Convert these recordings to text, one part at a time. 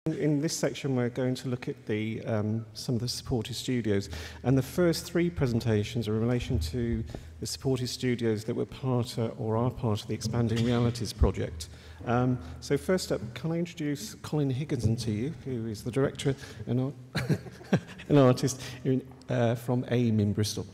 In this section, we're going to look at some of the supported studios, and the first three presentations are in relation to the supported studios that were part or are part of the Expanding Realities project. So first up, can I introduce Colin Higginson to you, who is the director and an artist from AIM in Bristol.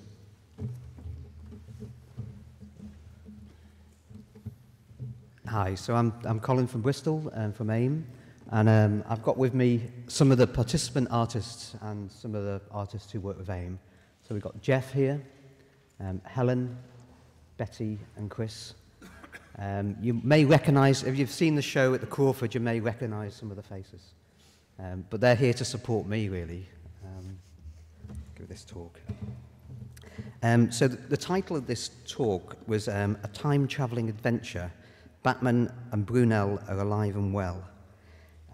Hi, so I'm Colin from Bristol and from AIM. And I've got with me some of the participant artists and some of the artists who work with AIM. So we've got Jeff here, Helen, Betty and Chris. You may recognise, if you've seen the show at the Crawford, you may recognise some of the faces. But they're here to support me, really, give this talk. So the title of this talk was A Time-Travelling Adventure, Batman and Brunel Are Alive and Well.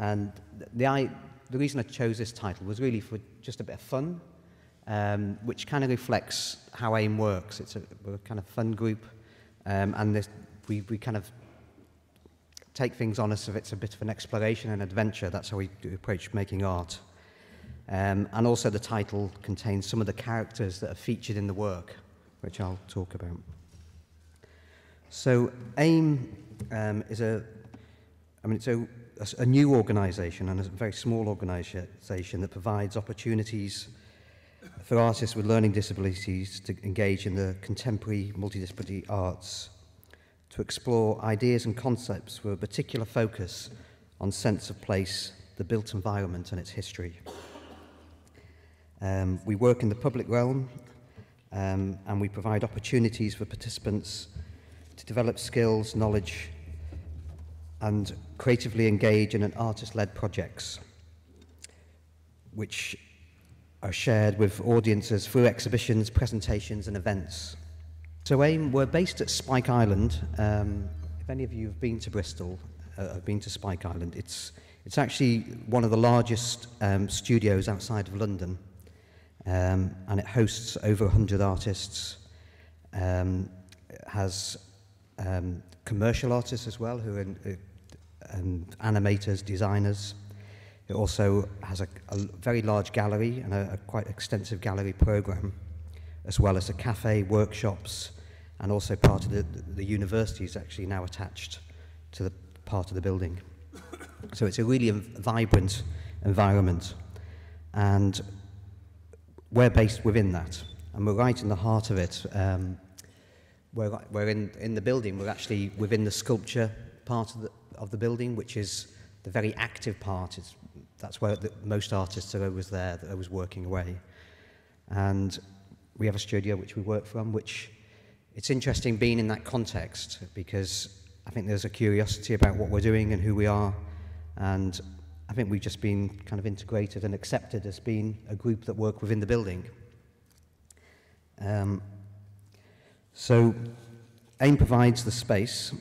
And the reason I chose this title was really for just a bit of fun, which kind of reflects how AIM works. We're a kind of fun group, and we kind of take things on as if it's a bit of an exploration and adventure. That's how we approach making art. And also the title contains some of the characters that are featured in the work, which I'll talk about. So AIM is it's a new organisation, and a very small organisation that provides opportunities for artists with learning disabilities to engage in the contemporary multidisciplinary arts, to explore ideas and concepts with a particular focus on sense of place, the built environment and its history. We work in the public realm, and we provide opportunities for participants to develop skills, knowledge, and creatively engage in an artist-led projects, which are shared with audiences through exhibitions, presentations, and events. So AIM, we're based at Spike Island. If any of you have been to Bristol, have been to Spike Island, it's actually one of the largest studios outside of London, and it hosts over 100 artists. It has commercial artists as well, who are animators, designers. It also has a very large gallery and a quite extensive gallery program, as well as a cafe, workshops, and also part of the university is actually now attached to the part of the building. So it's a really vibrant environment, and we're based within that, and we're right in the heart of it. We're in the building. We're actually within the sculpture part of the building, which is the very active part. That's where most artists are always there, that are always working away. And we have a studio which we work from, which it's interesting being in that context, because I think there's a curiosity about what we're doing and who we are, and I think we've just been kind of integrated and accepted as being a group that work within the building. So AIM provides the space,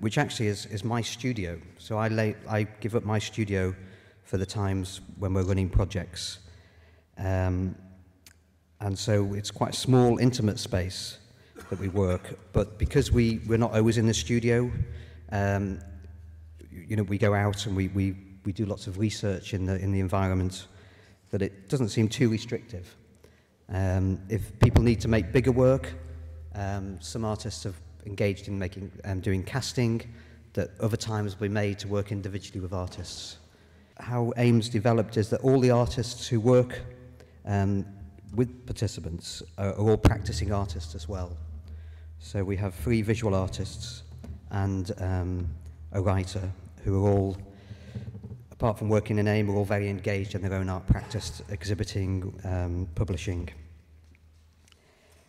which actually is my studio. So I give up my studio for the times when we're running projects. And so it's quite a small, intimate space that we work. But because we're not always in the studio, we go out and we do lots of research in the environment, that it doesn't seem too restrictive. If people need to make bigger work, some artists have engaged in doing casting that other times will be made to work individually with artists. How AIM's developed is that all the artists who work with participants are all practicing artists as well. So we have 3 visual artists and a writer who are all, apart from working in AIM, are all very engaged in their own art practice, exhibiting, publishing.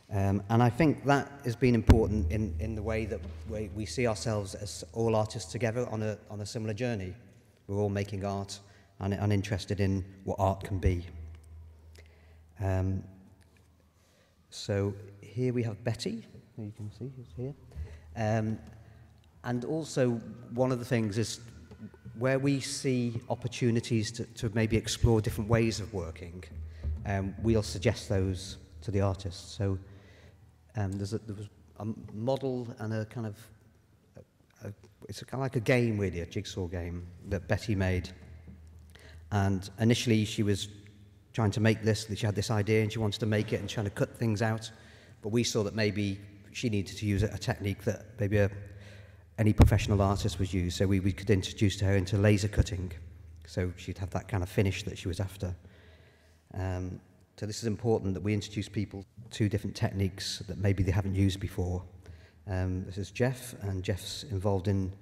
And I think that has been important in the way that we see ourselves as all artists together on a similar journey. We're all making art and interested in what art can be. So here we have Betty, who you can see who's here. And also one of the things is where we see opportunities to maybe explore different ways of working, we'll suggest those to the artists. So there was a model and a kind of it's kind of like a game, really, a jigsaw game that Betty made, And initially she was trying to make this, she had this idea and she wanted to make it and trying to cut things out. But we saw that maybe she needed to use a technique that maybe any professional artist would use. So we could introduce her into laser cutting. So she'd have that kind of finish that she was after. So this is important that we introduce people to different techniques that maybe they haven't used before. This is Jeff, and Jeff's involved in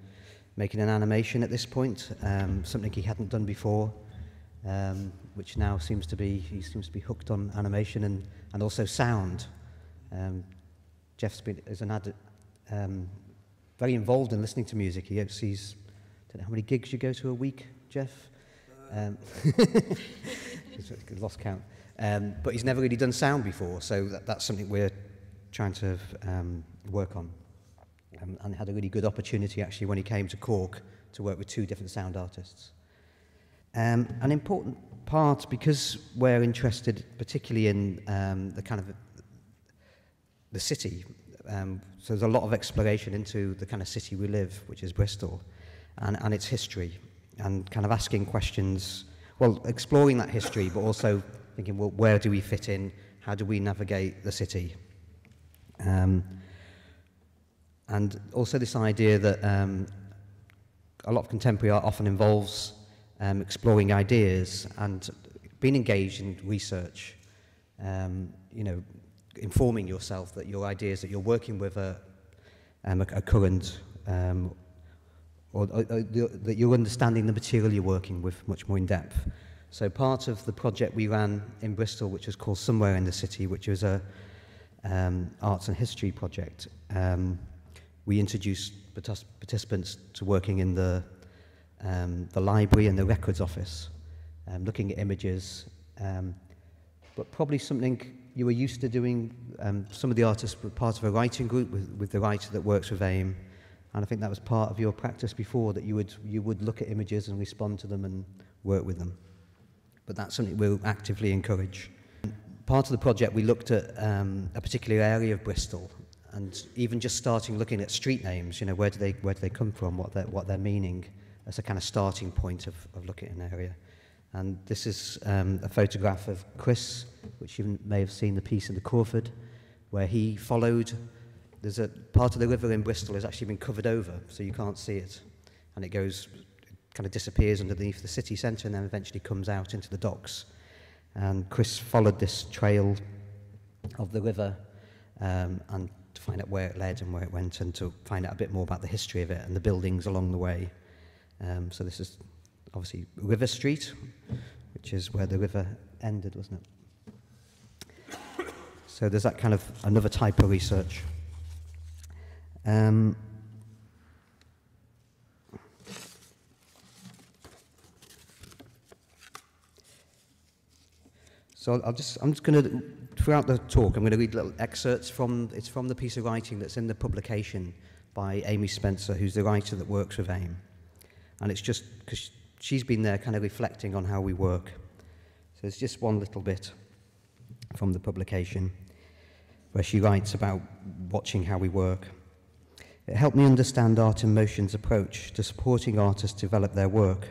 making an animation at this point, something he hadn't done before, which now he seems to be hooked on animation and also sound. Jeff's very involved in listening to music. He oversees, I don't know how many gigs you go to a week, Jeff? Lost count. But he's never really done sound before, so that's something we're trying to work on. And had a really good opportunity actually when he came to Cork to work with 2 different sound artists. An important part, because we're interested particularly in the kind of the city, so there's a lot of exploration into the kind of city we live, which is Bristol, and its history, and kind of asking questions, well, exploring that history, but also thinking, well, where do we fit in? How do we navigate the city? And also this idea that a lot of contemporary art often involves exploring ideas and being engaged in research, you know, informing yourself that your ideas that you're working with are current, or that you're understanding the material you're working with much more in depth. So part of the project we ran in Bristol, which was called Somewhere in the City, which was a arts and history project, we introduced participants to working in the library and the records office, looking at images, but probably something you were used to doing. Some of the artists were part of a writing group with the writer that works with AIM, and I think that was part of your practice before, that you would look at images and respond to them and work with them. But that's something we'll actively encourage. Part of the project, we looked at a particular area of Bristol, and even just starting looking at street names, you know, where do they come from, what their meaning, as a kind of starting point of looking at an area. And this is a photograph of Chris, which you may have seen the piece in the Crawford, where he followed. There's a part of the river in Bristol has actually been covered over, so you can't see it, and it goes, kind of disappears underneath the city centre, and then eventually comes out into the docks. And Chris followed this trail of the river, and to find out where it led and where it went, and to find out a bit more about the history of it and the buildings along the way. So this is obviously River Street, which is where the river ended, wasn't it? So there's that kind of another type of research. So I'm just going to, throughout the talk, I'm going to read little excerpts from the piece of writing that's in the publication by Amy Spencer, who's the writer that works with AIM. And it's just because she's been there kind of reflecting on how we work. So it's just one little bit from the publication where she writes about watching how we work. It helped me understand Art in Motion's approach to supporting artists develop their work.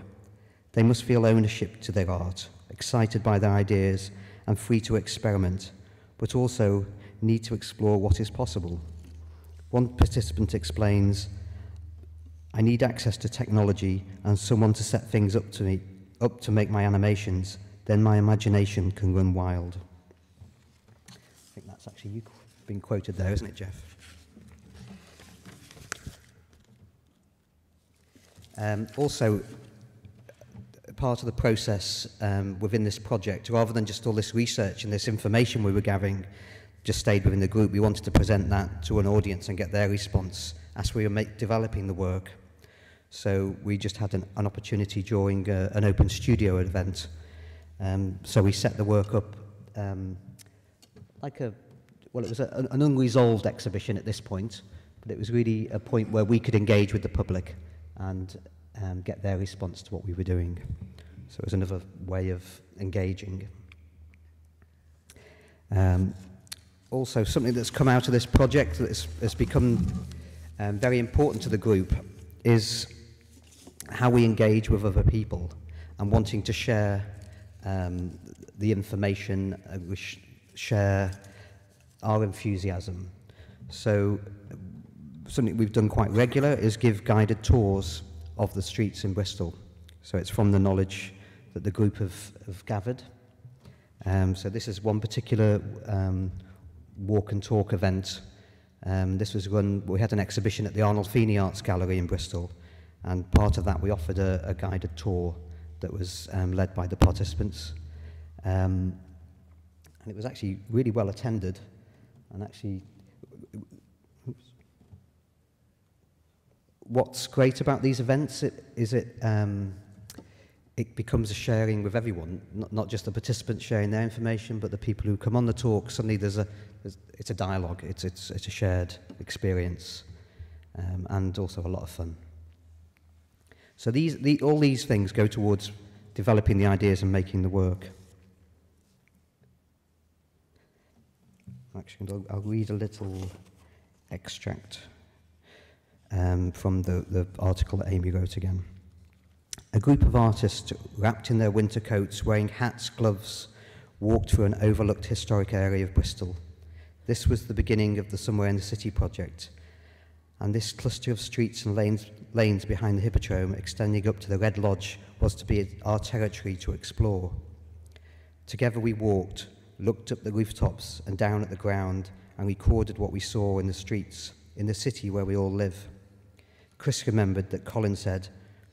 They must feel ownership to their art, excited by their ideas and free to experiment, but also need to explore what is possible. One participant explains, I need access to technology and someone to set things up to make my animations, then my imagination can run wild. I think that's actually you being quoted there, isn't it, Jeff? Also, part of the process within this project, rather than just all this research and this information we were gathering just stayed within the group, we wanted to present that to an audience and get their response as we were developing the work. So we just had an opportunity during an open studio event. So we set the work up it was an unresolved exhibition at this point, but it was really a point where we could engage with the public and get their response to what we were doing. So it was another way of engaging. Also, something that's come out of this project that has become very important to the group is how we engage with other people. and wanting to share the information, share our enthusiasm. So something we've done quite regular is give guided tours of the streets in Bristol. So it's from the knowledge that the group have gathered. So this is one particular walk and talk event. This was run, we had an exhibition at the Arnolfini Arts Gallery in Bristol, and part of that we offered a guided tour that was led by the participants. And it was actually really well attended, and actually, what's great about these events is it becomes a sharing with everyone, not just the participants sharing their information, but the people who come on the talk. Suddenly it's a dialogue, it's a shared experience, and also a lot of fun. So all these things go towards developing the ideas and making the work. Actually, I'll read a little extract from the article that Amy wrote again. A group of artists, wrapped in their winter coats, wearing hats, gloves, walked through an overlooked historic area of Bristol. This was the beginning of the Somewhere in the City project, and this cluster of streets and lanes behind the Hippodrome, extending up to the Red Lodge, was to be our territory to explore. Together we walked, looked up the rooftops and down at the ground, and recorded what we saw in the streets, in the city where we all live. Chris remembered that Colin said,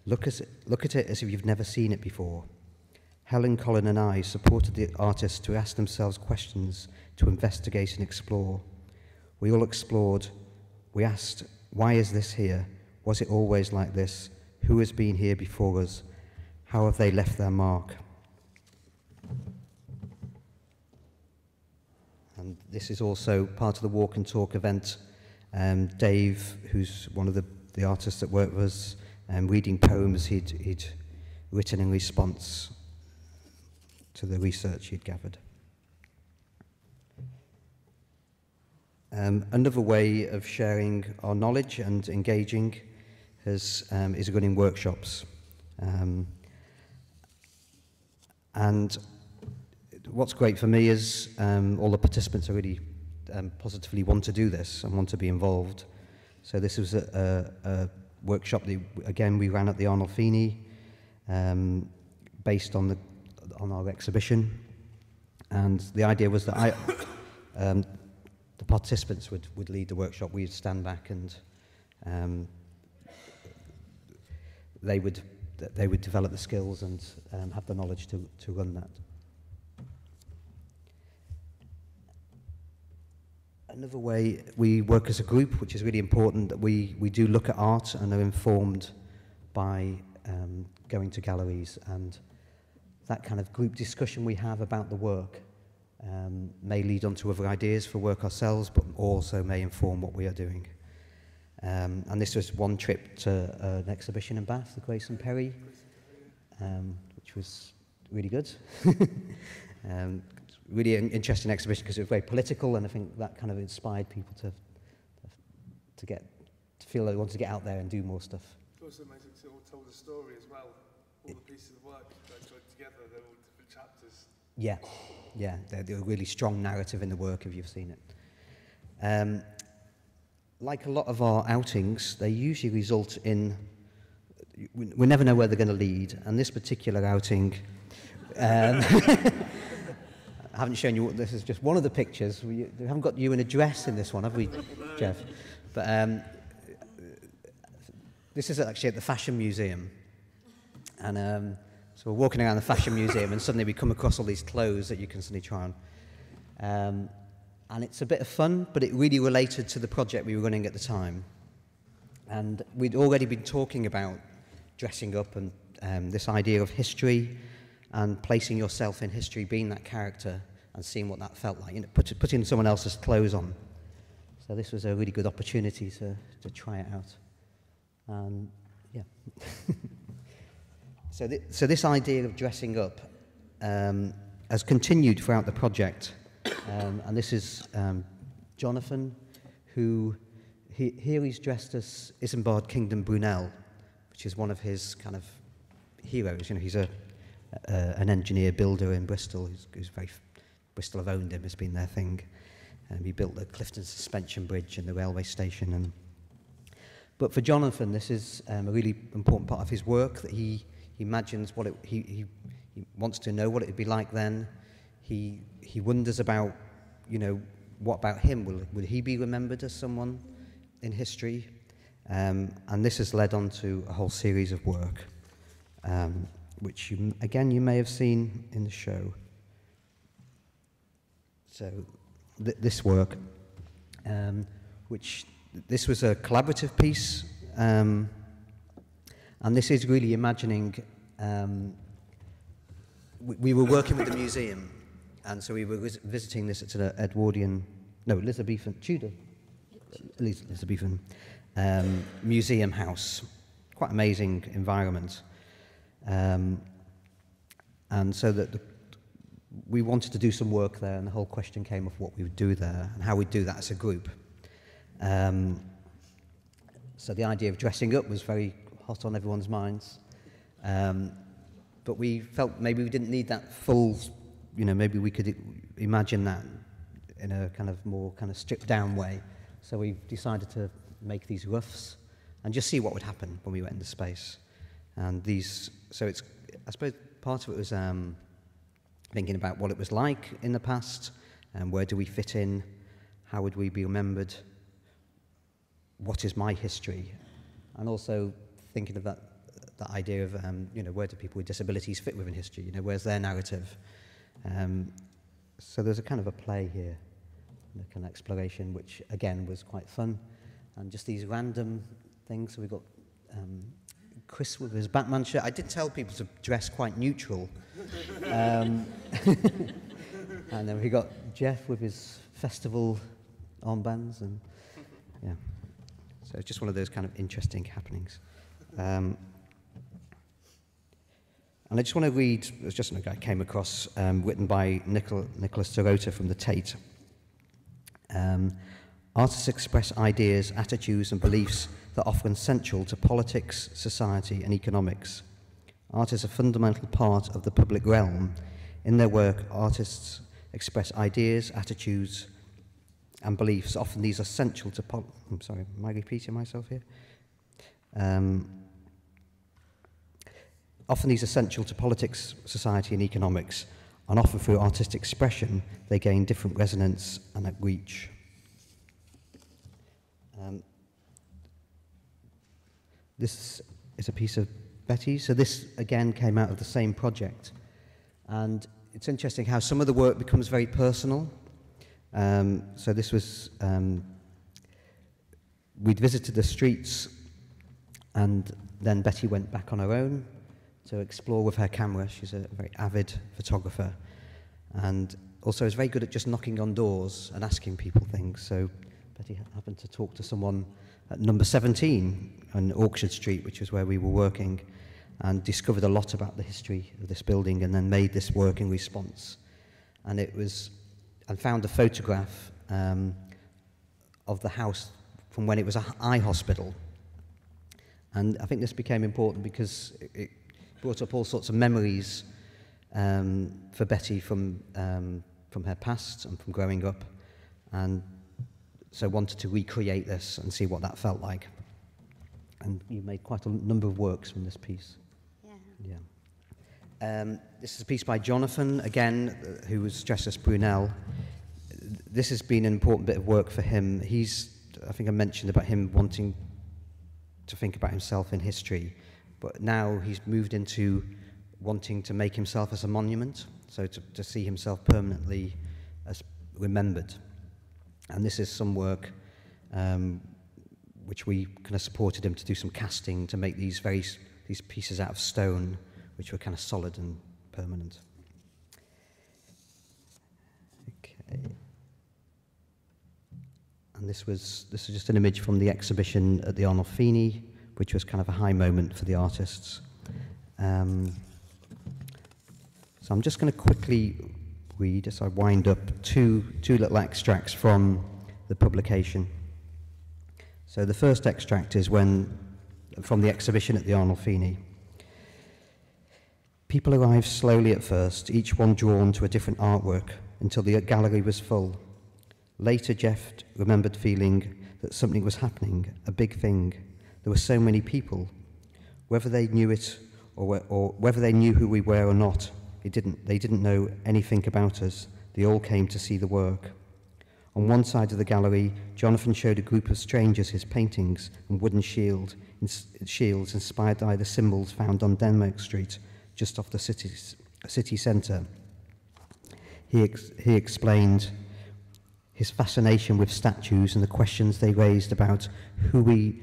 Look at it as if you've never seen it before. Helen, Colin and I supported the artists to ask themselves questions, to investigate and explore. We all explored. We asked, why is this here? Was it always like this? Who has been here before us? How have they left their mark? And this is also part of the walk and talk event. Dave, who's one of the artists that worked with us, reading poems he'd written in response to the research he'd gathered. Another way of sharing our knowledge and engaging is running workshops. And what's great for me is all the participants are really positively want to do this and want to be involved. So this was a workshop that, again, we ran at the Arnolfini, based on our exhibition, and the idea was that the participants would lead the workshop. We'd stand back, and they would develop the skills and have the knowledge to run that. Another way we work as a group, which is really important, that we do look at art and are informed by going to galleries, and that kind of group discussion we have about the work may lead on to other ideas for work ourselves, but also may inform what we are doing. And this was one trip to an exhibition in Bath, the Grace and Perry, which was really good. Really an interesting exhibition because it was very political, and I think that kind of inspired people to feel like they wanted to get out there and do more stuff. It's also amazing to all told a story as well. All the pieces of work that joined together, they're all different chapters. Yeah, they're a really strong narrative in the work if you've seen it. Like a lot of our outings, they usually result in, we never know where they're going to lead, and this particular outing, I haven't shown you, this is just one of the pictures. We haven't got you in a dress in this one, have we, Jeff? But this is actually at the Fashion Museum. And so we're walking around the Fashion Museum, and suddenly we come across all these clothes that you can suddenly try on. And it's a bit of fun, but it really related to the project we were running at the time. And we'd already been talking about dressing up and this idea of history and placing yourself in history, being that character and seeing what that felt like, putting someone else's clothes on. So this was a really good opportunity to try it out. Yeah. So this idea of dressing up has continued throughout the project. And this is Jonathan, who here he's dressed as Isambard Kingdom Brunel, which is one of his kind of heroes. You know, an engineer builder in Bristol who's very, Bristol have owned him, it's been their thing. He built the Clifton Suspension Bridge and the railway station. But for Jonathan, this is a really important part of his work, that he imagines what he wants to know what it would be like then. He wonders about, what about him? Will he be remembered as someone in history? And this has led on to a whole series of work, which you may have seen in the show. So this work, this was a collaborative piece, and this is really imagining, we were working with the museum, and so we were visiting this at an Elizabethan, Tudor, Elizabethan museum house. Quite amazing environment. And so we wanted to do some work there, and the whole question came of what we would do there and how we'd do that as a group. So the idea of dressing up was very hot on everyone's minds. But we felt maybe we didn't need that full, maybe we could imagine that in a more stripped down way. So we decided to make these roughs and just see what would happen when we went into space. And I suppose part of it was thinking about what it was like in the past, and where do we fit in, how would we be remembered, what is my history, and also thinking of that idea of where do people with disabilities fit within history, where's their narrative. So there's a kind of a play here, a kind of exploration, which again was quite fun, and just these random things. So we've got Chris with his Batman shirt. I did tell people to dress quite neutral. And then we got Jeff with his festival armbands, and yeah. So it's just one of those kind of interesting happenings. And I just want to read, it's just something I came across, written by Nicholas Dorota from the Tate. Artists express ideas, attitudes and beliefs that are often central to politics, society and economics. Art is a fundamental part of the public realm. In their work, artists express ideas, attitudes and beliefs. Often these are central to I'm sorry, am I repeating myself here? Often these are central to politics, society and economics, and often through artistic expression they gain different resonance and reach. This is a piece of Betty. So this again came out of the same project, and it's interesting how some of the work becomes very personal. So this was, we'd visited the streets, and then Betty went back on her own to explore with her camera. She's a very avid photographer, and also is very good at just knocking on doors and asking people things. So Betty happened to talk to someone at number 17 on Orchard Street, which is where we were working, and discovered a lot about the history of this building, and then made this work in response. And found a photograph of the house from when it was an eye hospital. And I think this became important because it brought up all sorts of memories for Betty from her past and from growing up, and so wanted to recreate this and see what that felt like. And you made quite a number of works from this piece. Yeah. This is a piece by Jonathan, again, who was dressed as Brunel. This has been an important bit of work for him. I think I mentioned about him wanting to think about himself in history, but now he's moved into wanting to make himself as a monument, so to see himself permanently as remembered. And this is some work which we kind of supported him to do some casting to make these pieces out of stone, which were kind of solid and permanent. Okay. And this is just an image from the exhibition at the Arnolfini, which was kind of a high moment for the artists. So I'm just going to quickly read, as I wind up, two little extracts from the publication. So the first extract is from the exhibition at the Arnolfini. People arrived slowly at first, each one drawn to a different artwork, until the gallery was full. Later, Jeff remembered feeling that something was happening, a big thing. There were so many people. Whether they knew it or whether they knew who we were or not, they didn't know anything about us. They all came to see the work. On one side of the gallery, Jonathan showed a group of strangers his paintings and wooden shields inspired by the symbols found on Denmark Street, just off the city centre. He explained his fascination with statues and the questions they raised about who we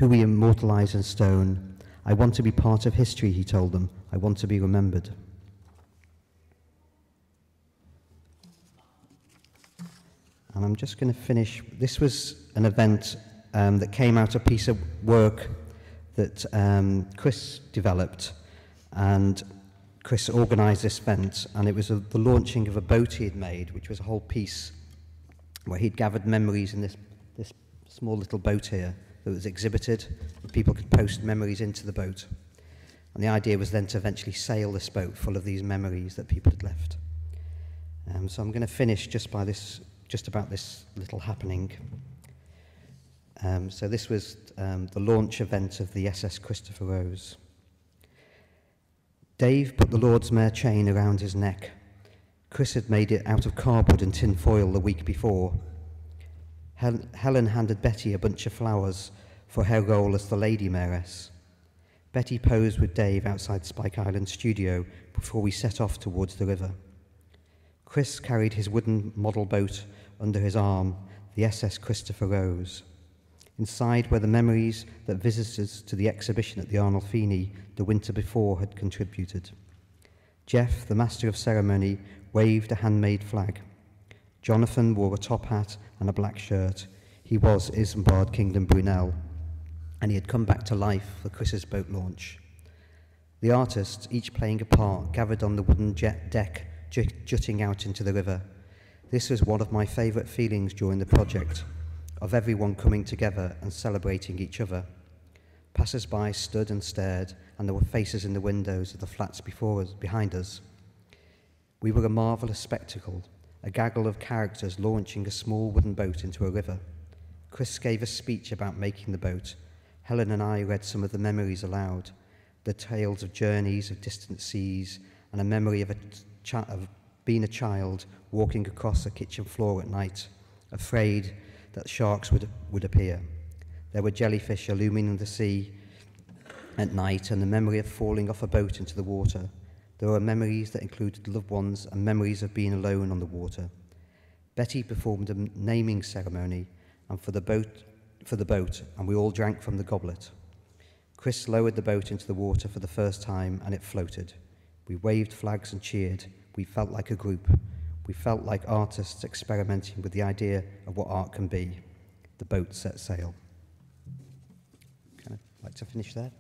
immortalise in stone. I want to be part of history, he told them. I want to be remembered. And I'm just going to finish. This was an event that came out of a piece of work that Chris developed, and Chris organised this event, and it was the launching of a boat he had made, which was a whole piece where he'd gathered memories in this small little boat here that was exhibited, and people could post memories into the boat. And the idea was then to eventually sail this boat full of these memories that people had left. So I'm going to finish just about this little happening. So this was the launch event of the SS Christopher Rose. Dave put the Lord's Mayor chain around his neck. Chris had made it out of cardboard and tin foil the week before. Helen handed Betty a bunch of flowers for her role as the Lady Mayoress. Betty posed with Dave outside Spike Island studio before we set off towards the river. Chris carried his wooden model boat under his arm, the SS Christopher Rose. Inside were the memories that visitors to the exhibition at the Arnold Feeney the winter before had contributed. Jeff, the master of ceremony, waved a handmade flag. Jonathan wore a top hat and a black shirt. He was Isambard Kingdom Brunel, and he had come back to life for Chris's boat launch. The artists, each playing a part, gathered on the wooden jet deck jutting out into the river. This was one of my favourite feelings during the project, of everyone coming together and celebrating each other. Passers-by stood and stared, and there were faces in the windows of the flats behind us. We were a marvellous spectacle, a gaggle of characters launching a small wooden boat into a river. Chris gave a speech about making the boat. Helen and I read some of the memories aloud, the tales of journeys of distant seas, and a memory of being a child walking across a kitchen floor at night, afraid that sharks would appear. There were jellyfish illumining the sea at night, and the memory of falling off a boat into the water. There were memories that included loved ones and memories of being alone on the water. Betty performed a naming ceremony and for the boat, and we all drank from the goblet. Chris lowered the boat into the water for the first time, and it floated. We waved flags and cheered. We felt like a group. We felt like artists experimenting with the idea of what art can be. The boat set sail. I'd like to finish there.